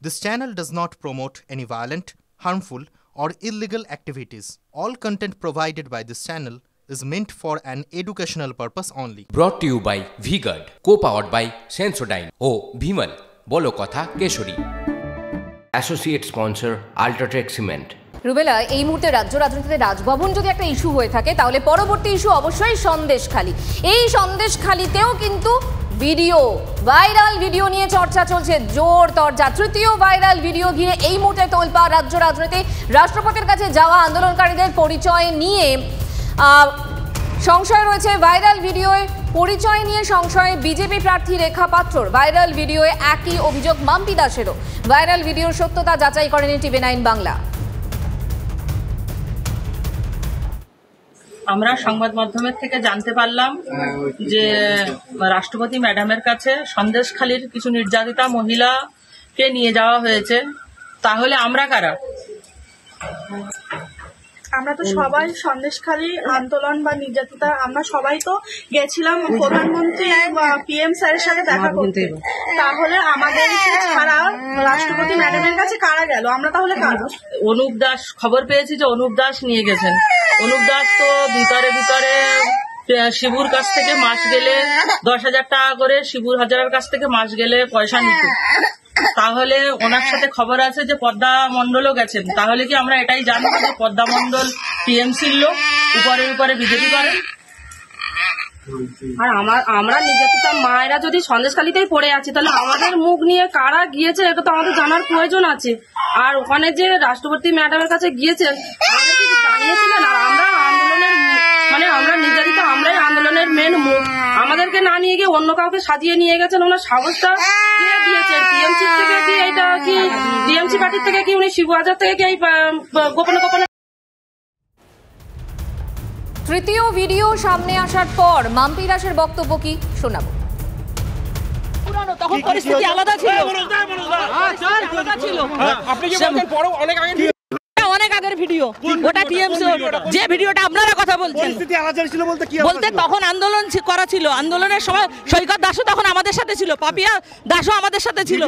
This channel does not promote any violent, harmful, or illegal activities. All content provided by this channel is meant for an educational purpose only. Brought to you by V-Guard, co-powered by Sensodyne O Bhimal, বলো কথা কেশরী। Associate sponsor Ultratech Cement। রুবেলা, এই মুহূর্তে রাজ্য রাজনীতিতে রাজভবন যদি একটা ইস্যু হয়ে থাকে তাহলে পরবর্তী ইস্যু অবশ্যই সন্দেশখালী। এই সন্দেশখালীতেও কিন্তু ভাইরাল ভিডিও নিয়ে চর্চা চলছে জোর তরজা। তৃতীয় ভাইরাল ভিডিও ঘিরে এই মুহূর্তে তোলপাড় রাজ্য রাজনীতি। রাষ্ট্রপতির কাছে যাওয়া আন্দোলনকারীদের পরিচয় নিয়ে সংশয় রয়েছে। ভাইরাল ভিডিওয় পরিচয় নিয়ে সংশয়ে বিজেপি প্রার্থী রেখা পাত্রর। ভাইরাল ভিডিওয়ে একই অভিযোগ মাম্পি দাসেরও। ভাইরাল ভিডিওর সত্যতা যাচাই করেনি TV9 বাংলা। আমরা সংবাদ মাধ্যমের থেকে জানতে পারলাম যে রাষ্ট্রপতি ম্যাডামের কাছে সন্দেশখালীর কিছু নির্যাতিতা মহিলাকে নিয়ে যাওয়া হয়েছে। তাহলে আমরা কারা? আমরা তো সবাই সন্দেশখালী আন্দোলন বা নির্যাতিতা, আমরা সবাই তো গেছিলাম প্রধানমন্ত্রী PM স্যারের সাথে দেখা করতে। তাহলে আমাদের ছাড়া রাষ্ট্রপতি ম্যাডামের কাছে কারা গেল? আমরা তাহলে কারা? অনুপ দাস, খবর পেয়েছি যে অনুপ দাস নিয়ে গেছেন। অনুপ দাস তো ভিতরে শিবুর কাছ থেকে মাস গেলে 10,000 টাকা করে শিবুর হাজারের কাছ থেকে মাস গেলে পয়সা নিত। তাহলে ওনার সাথে খবর আছে যে পদ্মা মন্ডলও গেছেন। তাহলে কি আমরা এটাই জানবো যে পদ্মা মন্ডল TMCর লোক, উপরে বিজেপি করেন? আর আমরা নির্যাতিতা মায়েরা যদি সন্দেশখালীতেই পড়ে আছি, তাহলে আমাদের মুখ নিয়ে কারা গিয়েছে এটা তো আমাদের জানার প্রয়োজন আছে। আর ওখানে যে রাষ্ট্রপতি ম্যাডামের কাছে গিয়েছেন আমাদেরকে জানিয়েছিলেন। আর আমরা আন্দোলনের আমরা নির্যাতিত, আমরাই আন্দোলনের মেন মুখ। আমাদেরকে না নিয়ে গিয়ে অন্য কাউকে সাজিয়ে নিয়ে গেছেন। ওনার সাহসটা কে দিয়েছেন? TMC থেকে কি এটা কি TMC পার্টির থেকে কি উনি শিবু হাজার থেকে কি এই গোপনে তৃতীয় ভিডিও সামনে আসার পর মাম্পি দাসের বক্তব্য কি শোনাবো। তখন পরিস্থিতি আলাদা ছিল। আপনি কি বলছেন পরও অনেক আগের ভিডিও, ওটা TMC যে ভিডিওটা আপনারা কথা বলছেন। পরিস্থিতি আলাদা ছিল বলতে কি? বলতে তখন আন্দোলন করা ছিল, আন্দোলনের সময় সৈকত দাসও তখন আমাদের সাথে ছিল, পাপিয়া দাসও আমাদের সাথে ছিল।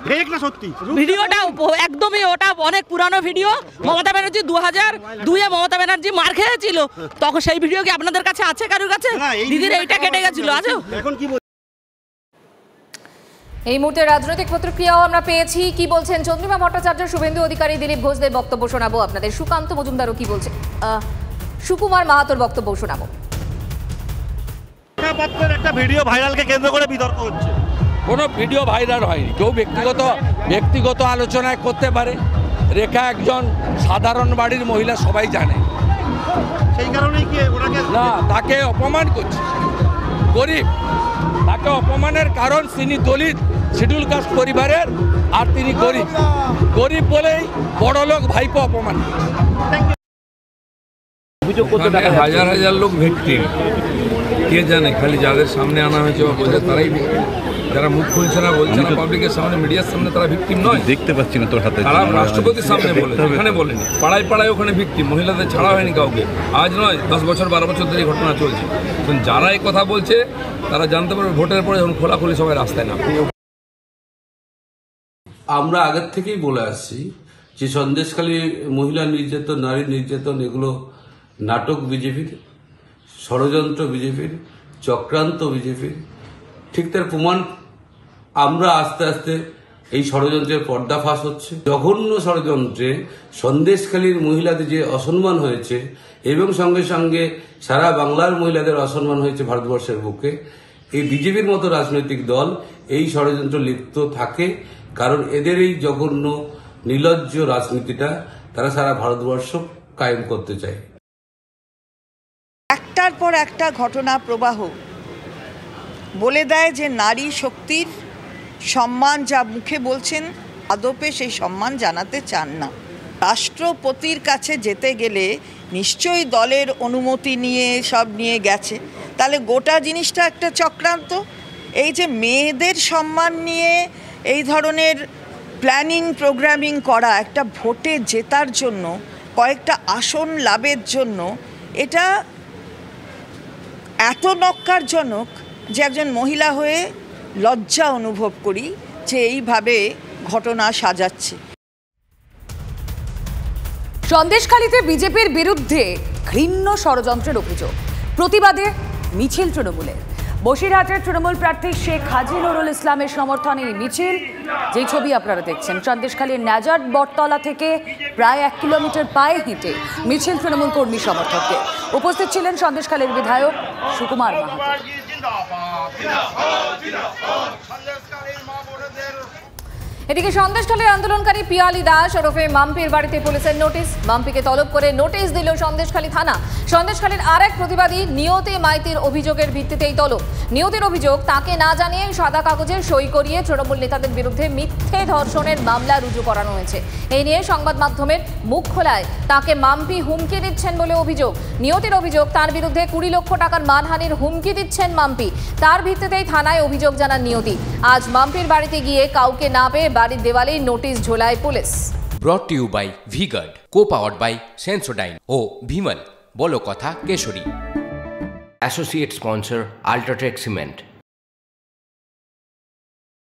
ফেক না সত্যি? ভিডিওটা একদমই ওটা অনেক পুরানো ভিডিও। মমতা ব্যানার্জি 2002-এ মমতা ব্যানার্জি মার খেয়েছিল, তখন সেই ভিডিও কি আপনাদের কাছে আছে কারোর কাছে? দিদির এইটা কেটে গেছিল। আজও এখন কি এই মুহূর্তে রাজনৈতিক প্রতিক্রিয়াও আমরা পেয়েছি। কি বলছেন চন্দ্রিমা ভট্টাচার্য, শুভেন্দু অধিকারী, দিলীপ ঘোষদের বক্তব্য শোনাবো আপনাদের। সুকান্ত মজুমদারও কি বলছে, সুকুমার মাহাতোর বক্তব্য শোনাবো। একটা ভিডিও ভাইরালকে কেন্দ্র করে বিতর্ক হচ্ছে। কোনো ভিডিও ভাইরাল হয়নি। কেউ ব্যক্তিগত আলোচনায় করতে পারে। রেখা একজন সাধারণ বাড়ির মহিলা, সবাই জানে। সেই কারণেই কি ওনাকে না, তাকে অপমান করছে। গরিব, তাকে অপমানের কারণ তিনি দলিত শিডিউল কাস্ট পরিবারের, আর তিনি গরিব বলেই বড়লোক ভাইপো অপমান। হাজার হাজার লোক ভিকটিম, কে জানে? খালি যাদের সামনে আনা হয়েছে বা বলছে তারাই ভিকটিম। যারা মুখ খুলছে না, বলছে না পাবলিকের সামনে, মিডিয়ার সামনে, তারা ভিকটিম নয়। দেখতে পাচ্ছি না তোর হাতে। তারা রাষ্ট্রপতির সামনে বলে, ওখানে বলেনি। পাড়ায় ওখানে ভিকটিম। মহিলাদের ছাড়া হয়নি কাউকে। আজ নয়, 10 বছর 12 বছর ধরে এই ঘটনা চলছে। যারা এই কথা বলছে তারা জানতে পারবে ভোটের পরে যখন খোলাখুলি সবাই রাস্তায় নামবে। আমরা আগের থেকেই বলে আসছি যে সন্দেশখালী মহিলা নির্যাতন, নারী নির্যাতন, এগুলো নাটক বিজেপির, ষড়যন্ত্র বিজেপির, চক্রান্ত বিজেপির। ঠিক তার প্রমাণ আমরা আস্তে আস্তে এই ষড়যন্ত্রের পর্দাফাশ হচ্ছে। জঘন্য ষড়যন্ত্রে সন্দেশখালীর মহিলাদের যে অসম্মান হয়েছে এবং সঙ্গে সঙ্গে সারা বাংলার মহিলাদের অসম্মান হয়েছে ভারতবর্ষের বুকে, এই বিজেপির মতো রাজনৈতিক দল এই ষড়যন্ত্র লিপ্ত থাকে। কারণ এদের এই জঘন্য নির্লজ্জ রাজনীতিটা তারা সারা ভারতবর্ষ কায়েম করতে চায়। একটার পর একটা ঘটনা প্রবাহ বলে দেয় যে নারী শক্তির সম্মান যা মুখে বলছেন, আদপে সেই সম্মান জানাতে চান না। রাষ্ট্রপতির কাছে যেতে গেলে নিশ্চয়ই দলের অনুমতি নিয়ে সব নিয়ে গেছে। তাহলে গোটা জিনিসটা একটা চক্রান্ত। এই যে মেয়েদের সম্মান নিয়ে এই ধরনের প্ল্যানিং প্রোগ্রামিং করা, একটা ভোটে জেতার জন্য, কয়েকটা আসন লাভের জন্য, এটা এত নক্কারজনক যে একজন মহিলা হয়ে লজ্জা অনুভব করি যে এইভাবে ঘটনা সাজাচ্ছে। সন্দেশখালীতে বিজেপির বিরুদ্ধে ঘৃণ্য ষড়যন্ত্রের অভিযোগ, প্রতিবাদে মিছিল তৃণমূলের। বসিরহাটের তৃণমূল প্রার্থী শেখ হাজি নুরুল ইসলামের সমর্থনে মিছিল, যে ছবি আপনারা দেখছেন। সন্দেশখালীর নাজার বটতলা থেকে প্রায় 1 কিলোমিটার পায়ে হেঁটে মিছিল তৃণমূল কর্মী সমর্থকদের। উপস্থিত ছিলেন সন্দেশখালীর বিধায়ক সুকুমার মাহাতো। এদিকে সন্দেশখালীর আন্দোলনকারী পিয়ালি দাস ওরফে মাম্পির বাড়িতে পুলিশের নোটিশ। মাম্পিকে তলব করে নোটিশ দিল সন্দেশখালী থানা। সন্দেশখালীর আরেক প্রতিবাদী নিয়তি মাইতির অভিযোগের ভিত্তিতেই তলব। নিয়তির অভিযোগ, তাকে না জানিয়ে সাদা কাগজে সই করিয়ে তৃণমূল নেতাদের বিরুদ্ধে মিথ্যে ধর্ষণের মামলা রুজু করানো হয়েছে। এই নিয়ে সংবাদ মাধ্যমের মুখ খোলায় তাকে মাম্পি হুমকি দিচ্ছেন বলে অভিযোগ। নিয়তির অভিযোগ, তার বিরুদ্ধে 20 লক্ষ টাকার মানহানির হুমকি দিচ্ছেন মাম্পি। তার ভিত্তিতেই থানায় অভিযোগ জানান নিয়তি। আজ মাম্পির বাড়িতে গিয়ে কাউকে না পেয়ে বাড়ির দেওয়ালেই নোটিশ ঝোলায় police. Brought to you by V-Guard, co-powered by Sensodyne ও ভিমল, বলো কথা Kesari. Associate sponsor UltraTech cement.